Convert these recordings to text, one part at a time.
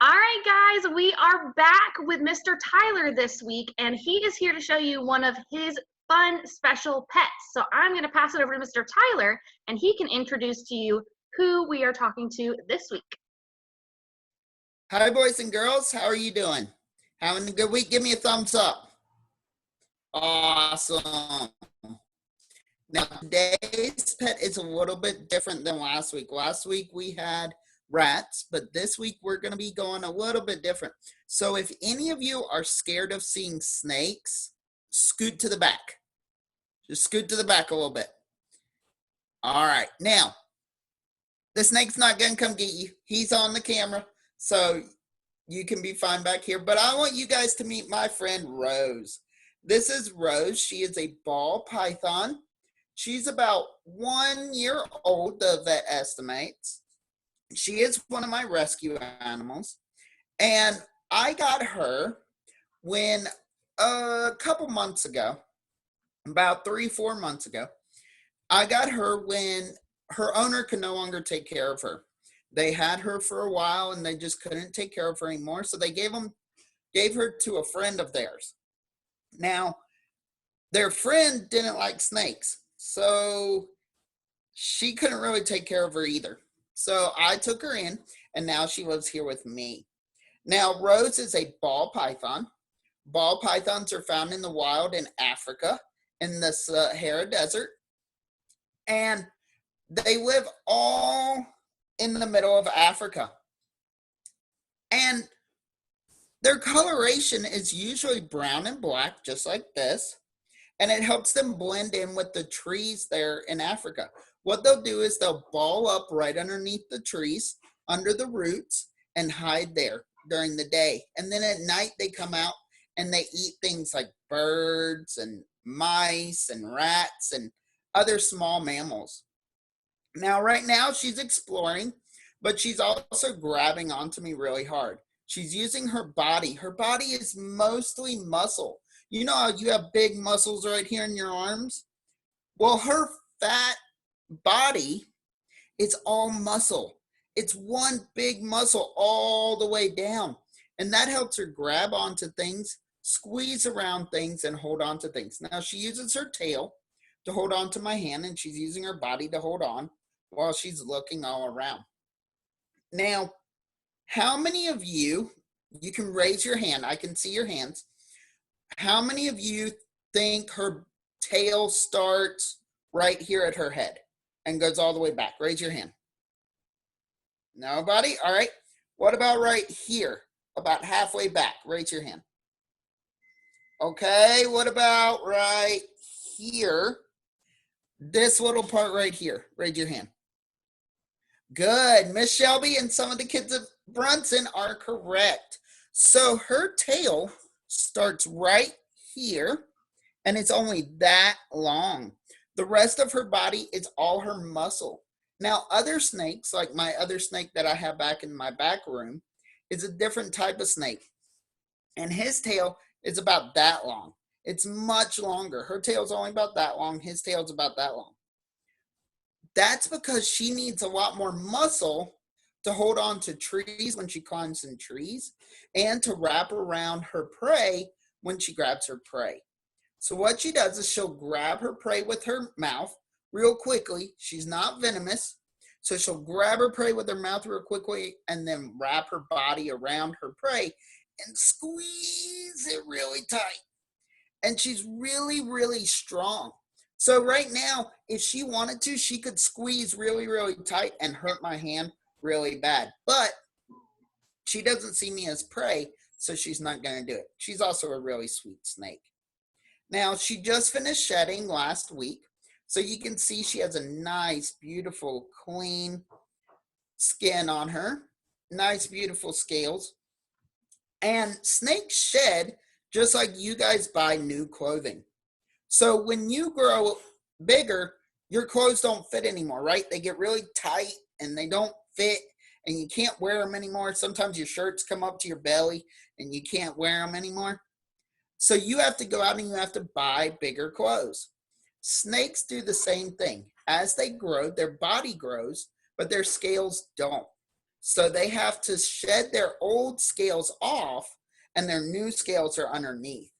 All right, guys, we are back with Mr. Tyler this week, and he is here to show you one of his fun special pets. So I'm going to pass it over to Mr. Tyler, and he can introduce to you who we are talking to this week. Hi, boys and girls. How are you doing? Having a good week? Give me a thumbs up. Awesome. Now, today's pet is a little bit different than last week. Last week we had rats, but this week we're going to be going a little bit different. So if any of you are scared of seeing snakes, scoot to the back. Just scoot to the back a little bit. All right. Now, the snake's not going to come get you. He's on the camera, so you can be fine back here. But I want you guys to meet my friend Rose. This is Rose. She is a ball python. She's about 1 year old, the vet estimates. She is one of my rescue animals. And I got her when a couple months ago, about 3-4 months ago, I got her when her owner could no longer take care of her. They had her for a while and they just couldn't take care of her anymore. So they gave her to a friend of theirs. Now, their friend didn't like snakes, so she couldn't really take care of her either. So I took her in, and now she lives here with me. Now, Rose is a ball python. Ball pythons are found in the wild in Africa, in the Sahara Desert. And they live all in the middle of Africa. And their coloration is usually brown and black, just like this. And it helps them blend in with the trees there in Africa. What they'll do is they'll ball up right underneath the trees, under the roots, and hide there during the day. And then at night they come out and they eat things like birds and mice and rats and other small mammals. Now, right now she's exploring, but she's also grabbing onto me really hard. She's using her body. Her body is mostly muscle. You know how you have big muscles right here in your arms? Well, her fat body is all muscle. It's one big muscle all the way down. And that helps her grab onto things, squeeze around things, and hold on to things. Now, she uses her tail to hold on to my hand, and she's using her body to hold on while she's looking all around. Now, how many of you can raise your hand, I can see your hands. How many of you think her tail starts right here at her head and goes all the way back? Raise your hand. Nobody? All right. What about right here? About halfway back. Raise your hand. Okay. What about right here? This little part right here. Raise your hand. Good. Miss Shelby and some of the kids of Bronson are correct. So her tail starts right here, and it's only that long. The rest of her body is all her muscle. Now, other snakes, like my other snake that I have back in my back room, is a different type of snake. And his tail is about that long. It's much longer. Her tail's only about that long. His tail's about that long. That's because she needs a lot more muscle to hold on to trees when she climbs in trees and to wrap around her prey when she grabs her prey. So what she does is she'll grab her prey with her mouth real quickly. She's not venomous, so she'll grab her prey with her mouth real quickly and then wrap her body around her prey and squeeze it really tight. And she's really, really strong. So right now, if she wanted to, she could squeeze really, really tight and hurt my hand really bad. But she doesn't see me as prey, so she's not going to do it. She's also a really sweet snake. Now, she just finished shedding last week. So you can see she has a nice, beautiful, clean skin on her. Nice, beautiful scales. And snakes shed just like you guys buy new clothing. So when you grow bigger, your clothes don't fit anymore, right? They get really tight and they don't fit and you can't wear them anymore. Sometimes your shirts come up to your belly and you can't wear them anymore. So you have to go out and you have to buy bigger clothes. Snakes do the same thing. As they grow, their body grows, but their scales don't. So they have to shed their old scales off and their new scales are underneath.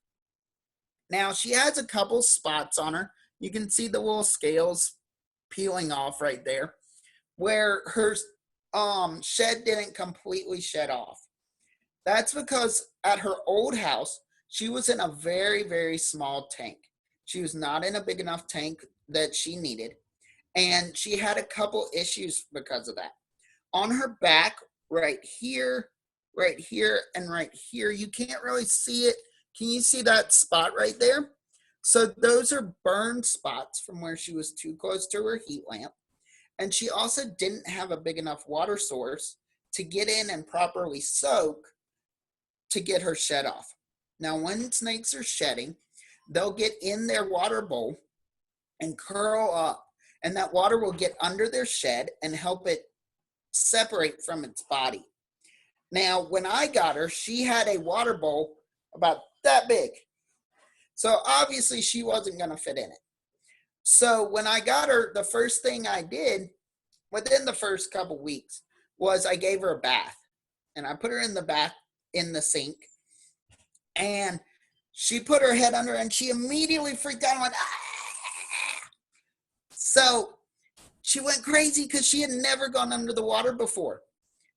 Now she has a couple spots on her. You can see the little scales peeling off right there where her shed didn't completely shed off. That's because at her old house, she was in a very, very small tank. She was not in a big enough tank that she needed. And she had a couple issues because of that. On her back, right here, and right here, you can't really see it. Can you see that spot right there? So those are burn spots from where she was too close to her heat lamp. And she also didn't have a big enough water source to get in and properly soak to get her shed off. Now, when snakes are shedding, they'll get in their water bowl and curl up, and that water will get under their shed and help it separate from its body. Now, when I got her, she had a water bowl about that big. So obviously she wasn't going to fit in it. So when I got her, the first thing I did within the first couple weeks was I gave her a bath. And I put her in the bath in the sink. And she put her head under and she immediately freaked out and went, ah! So she went crazy because she had never gone under the water before.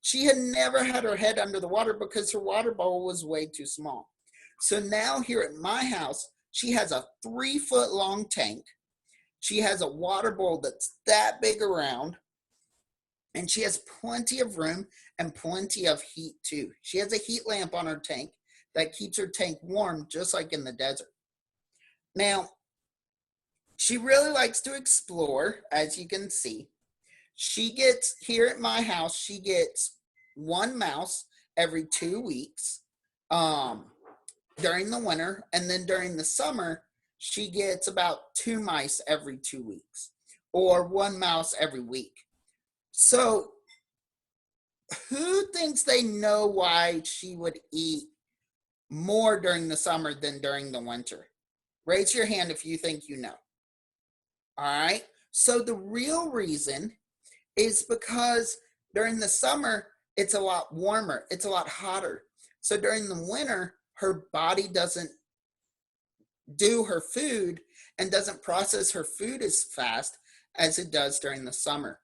She had never had her head under the water because her water bowl was way too small. So now here at my house, she has a 3-foot long tank. She has a water bowl that's that big around. And she has plenty of room and plenty of heat too. She has a heat lamp on her tank that keeps her tank warm, just like in the desert. Now, she really likes to explore, as you can see. She gets, here at my house, she gets 1 mouse every 2 weeks during the winter. And then during the summer, she gets about 2 mice every 2 weeks or 1 mouse every week. So who thinks they know why she would eat more during the summer than during the winter? Raise your hand if you think you know. All right. So the real reason is because during the summer, it's a lot warmer. It's a lot hotter. So during the winter, her body doesn't do her food and doesn't process her food as fast as it does during the summer.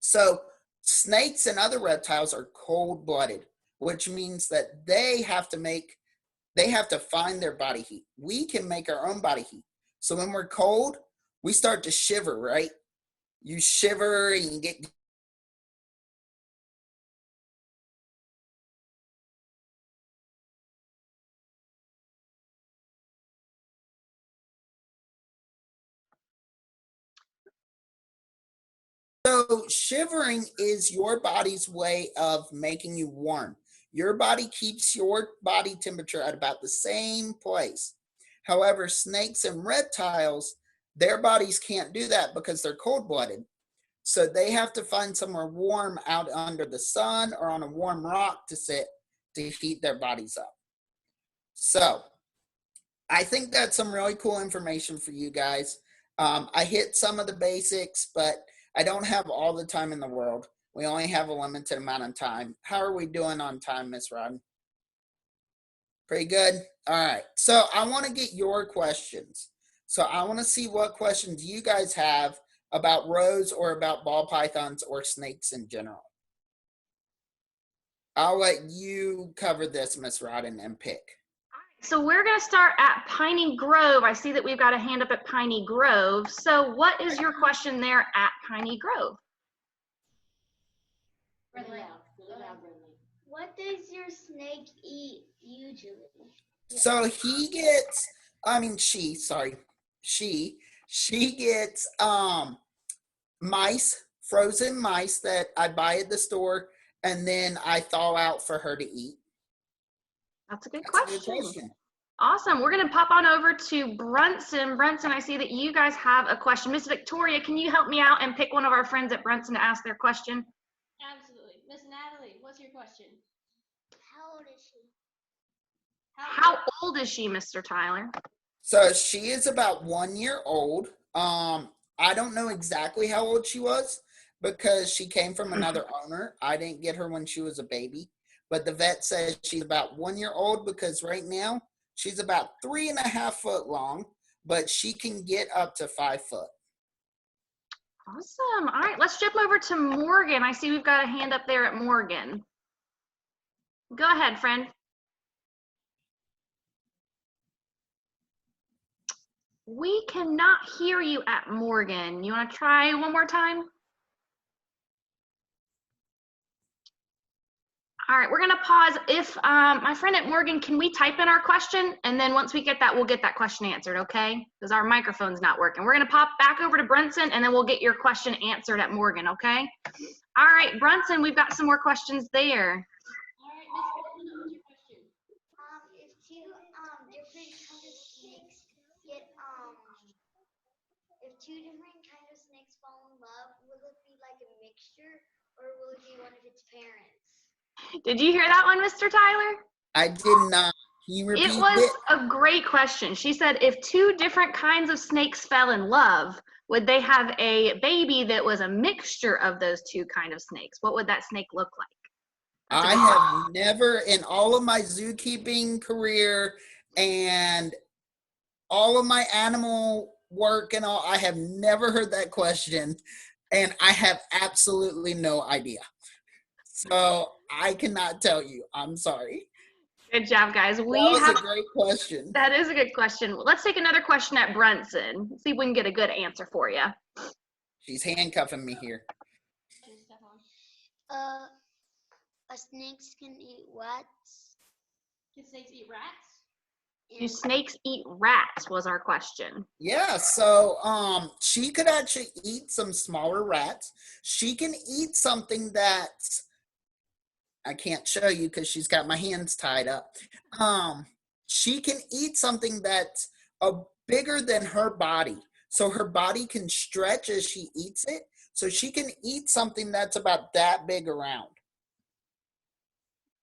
So snakes and other reptiles are cold-blooded, which means that they have to find their body heat. We can make our own body heat. So when we're cold, we start to shiver, right? You shiver and you get So shivering is your body's way of making you warm. Your body keeps your body temperature at about the same place. However, snakes and reptiles, their bodies can't do that because they're cold-blooded. So they have to find somewhere warm out under the sun or on a warm rock to sit to heat their bodies up. So I think that's some really cool information for you guys. I hit some of the basics, but I don't have all the time in the world. We only have a limited amount of time. How are we doing on time, Miss Rod? Pretty good? All right. So I want to get your questions. So I want to see what questions you guys have about rows or about ball pythons or snakes in general. I'll let you cover this, Miss Rodden, and pick. So we're going to start at Piney Grove. I see that we've got a hand up at Piney Grove. So what is your question there at Piney Grove? What does your snake eat usually? So she gets gets mice, frozen mice that I buy at the store, and then I thaw out for her to eat. That's a good question. Awesome. We're going to pop on over to Bronson. Bronson, I see that you guys have a question. Miss Victoria, can you help me out and pick one of our friends at Bronson to ask their question? Absolutely. Miss Natalie, what's your question? How old is she? How old is she, Mr. Tyler? So she is about 1 year old. I don't know exactly how old she was. because she came from another owner. I didn't get her when she was a baby, but the vet says she's about 1 year old because right now she's about 3.5 foot long, but she can get up to 5 foot. Awesome. All right, let's jump over to Morgan. I see we've got a hand up there at Morgan. Go ahead, friend. We cannot hear you at Morgan. You want to try one more time? All right, we're going to pause. If my friend at Morgan, can we type in our question? And then once we get that, we'll get that question answered, okay? Because our microphone's not working. We're going to pop back over to Bronson, and then we'll get your question answered at Morgan, okay? All right, Bronson, we've got some more questions there. All right, Miss Bronson, what's your question? If two different kind of snakes get if two different kind of snakes fall in love, will it be like a mixture or will it be one of its parents? Did you hear that one, Mr. Tyler? I did not. Can you repeat It was a great question. She said, if two different kinds of snakes fell in love, would they have a baby that was a mixture of those two kind of snakes? What would that snake look like? I have never, in all of my zookeeping career and all of my animal work and all, I have never heard that question, and I have absolutely no idea. So I cannot tell you. I'm sorry. Good job, guys. That was a great question. That is a good question. Let's take another question at Bronson. See if we can get a good answer for you. She's handcuffing me here. Snakes can eat rats. Can snakes eat rats? Do snakes eat rats was our question. Yeah, so she could actually eat some smaller rats. She can eat something that's, I can't show you because she's got my hands tied up. She can eat something that's bigger than her body. So her body can stretch as she eats it. So she can eat something that's about that big around.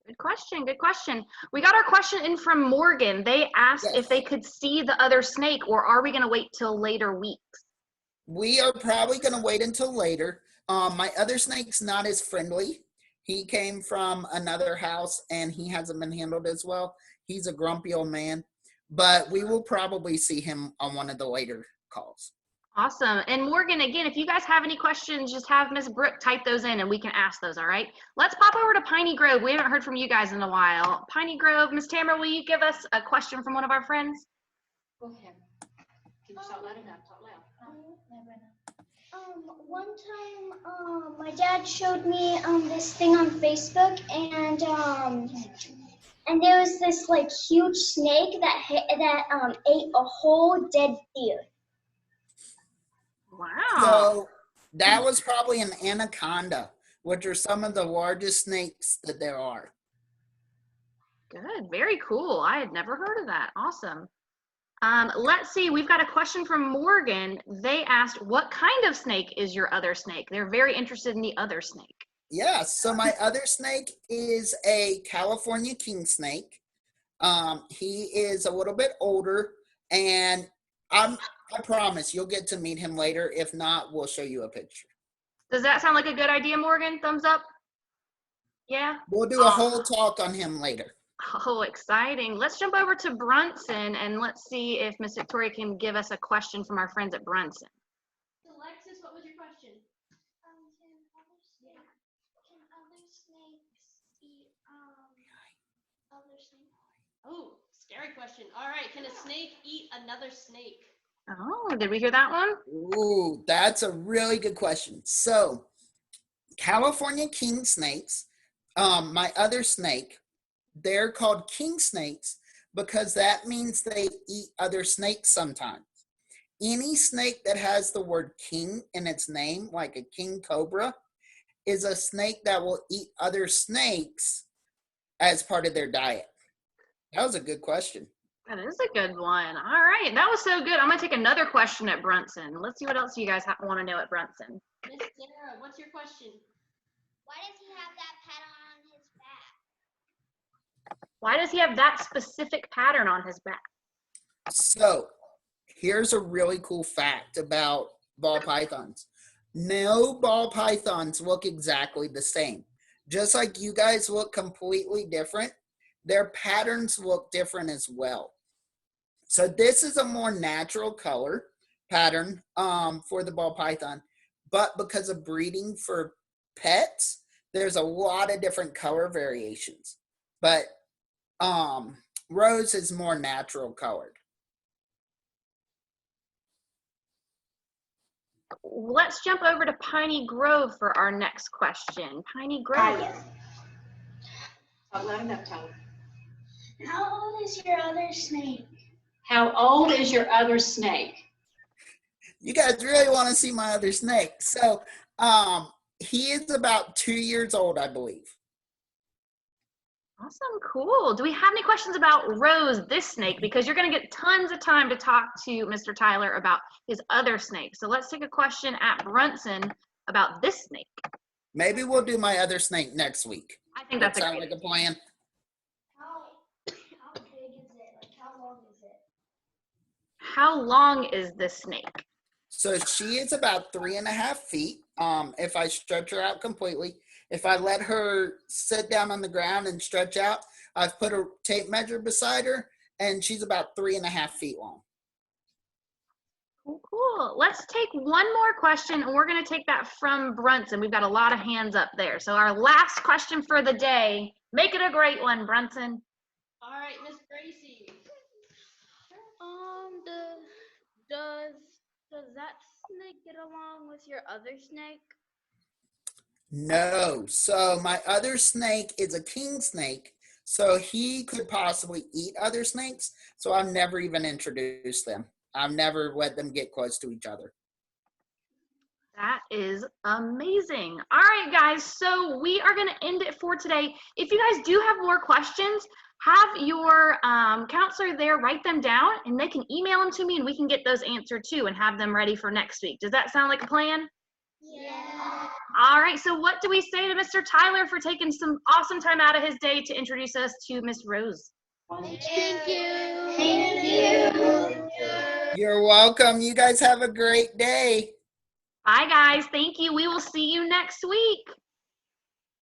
Good question. Good question. We got our question in from Morgan. They asked if they could see the other snake, or are we going to wait till later weeks? We are probably going to wait until later. My other snake's not as friendly. He came from another house and he hasn't been handled as well. He's a grumpy old man, but we will probably see him on one of the later calls. Awesome. And Morgan, again, if you guys have any questions, just have Miss Brooke type those in and we can ask those, all right? Let's pop over to Piney Grove. We haven't heard from you guys in a while. Piney Grove, Miss Tamara, will you give us a question from one of our friends? Go ahead. Can you talk loud enough? Talk loud. One time, my dad showed me this thing on Facebook, and there was this like huge snake that ate a whole dead deer. Wow. So that was probably an anaconda, which are some of the largest snakes that there are. Good. Very cool. I had never heard of that. Awesome. Let's see. We've got a question from Morgan. They asked, what kind of snake is your other snake? They're very interested in the other snake. Yeah, so my other snake is a California king snake. He is a little bit older, and I promise you'll get to meet him later. If not, we'll show you a picture. Does that sound like a good idea, Morgan? Thumbs up? Yeah? We'll do a whole talk on him later. Oh, exciting. Let's jump over to Bronson and let's see if Miss Victoria can give us a question from our friends at Bronson. Alexis, what was your question? Can other snakes eat other snakes? Oh, scary question. All right, can a snake eat another snake? Oh, did we hear that one? Ooh, that's a really good question. So, California king snakes, my other snake, they're called king snakes because that means they eat other snakes sometimes. Any snake that has the word king in its name, like a king cobra, is a snake that will eat other snakes as part of their diet. That was a good question. That is a good one. All right, that was so good. I'm going to take another question at Bronson. Let's see what else you guys want to know at Bronson. Miss Sarah, what's your question? Why does he have that pattern on his back? Why does he have that specific pattern on his back? So, here's a really cool fact about ball pythons. No ball pythons look exactly the same. Just like you guys look completely different, their patterns look different as well. So this is a more natural color pattern for the ball python, but because of breeding for pets, there's a lot of different color variations. But Rose is more natural colored. Let's jump over to Piney Grove for our next question. Piney Grove. Yes. Talk loud enough, Tyler. How old is your other snake? How old is your other snake? You guys really want to see my other snake. So he is about 2 years old, I believe. Awesome, cool. Do we have any questions about Rose, this snake? Because you're going to get tons of time to talk to Mr. Tyler about his other snake. So let's take a question at Bronson about this snake. Maybe we'll do my other snake next week. I think that's Sound like a plan. How big is it? Like, how long is it? How long is this snake? So she is about 3.5 feet. If I stretch her out completely, if I let her sit down on the ground and stretch out, I've put a tape measure beside her, and she's about 3.5 feet long. Cool. Let's take one more question, and we're going to take that from Brunson. We've got a lot of hands up there. So our last question for the day. Make it a great one, Brunson. All right, Miss Gracie. Does that snake get along with your other snake? No. So my other snake is a king snake, so he could possibly eat other snakes. So I've never even introduced them. I've never let them get close to each other. That is amazing. All right, guys, so we are going to end it for today. If you guys do have more questions, have your counselor there write them down, and they can email them to me, and we can get those answered too and have them ready for next week. Does that sound like a plan? Yeah. All right, so what do we say to Mr. Tyler for taking some awesome time out of his day to introduce us to Miss Rose? Thank you. Thank you. You're welcome. You guys have a great day. Bye, guys. Thank you. We will see you next week.